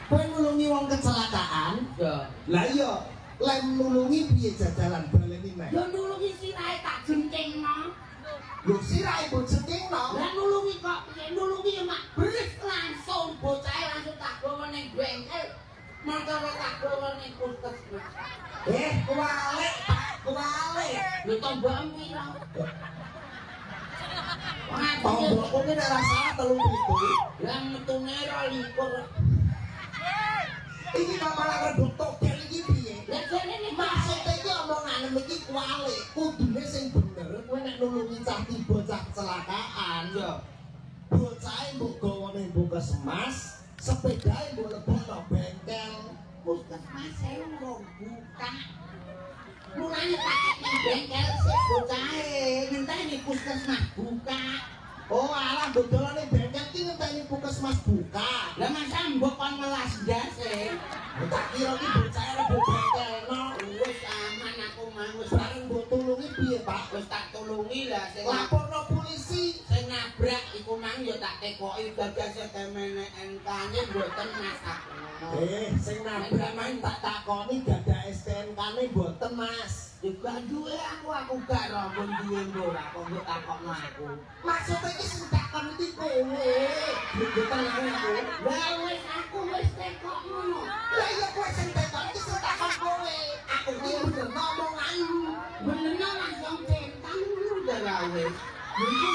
Kowe nulungi wong kecelakaan? Ya. Lah iya, lem nulungi piye jajalan baleni meh? Ya nulungi sirahe tak jentingno. Lho sirahe mbok jentingno. Lah nulungi kok piye nulungi ya mak beris langsung bocahe langsung tak gawa ning bengkel. Montoro tak gawa ning puskesmas. Kualik, Pak, kualik. Lho tombokmu piro? Tombokku ki nek ora salah 3.7. Lah metune 22. Iki kok malah reduk togel iki piye? Lah jane nek Maksud iki omongan iki kualik, kudune sing bener kowe nek nulungi cah tiba cah kecelakaan ya. Bocahe mbok gawa ning puskesmas, sepedahe mbok lebokno bengkel. puskesmas urung buka. Mulane tak ning bengkel sik bocahe ngenteni puskesmas buka. Oh alah mbok dolane bengkel ki ngenteni puskesmas buka. Lah masa mbok kon melas ndas e. Tak kira ki bocahe lebok bengkelno. Wis aman aku mah wis Bareng mbok tulungi piye, Pak? wis tak tulungi lah sing Laporno polisi. sing nabrak iku mang ya tak tekoki dadah setemene entane mboten masak. Sing nabrak main tak takoni gadah STNK-ne mboten, Mas. Juga duwe aku gak rombon duwe ora kok mbok takokno aku. Maksudnya iki sing takon iki kowe. Mboten aku. Lah wis aku wis tekokno. Lah iya kowe sing takon iki sing takon kowe. Aku iki bener omonganmu. Bener langsung centang udah wis. Iku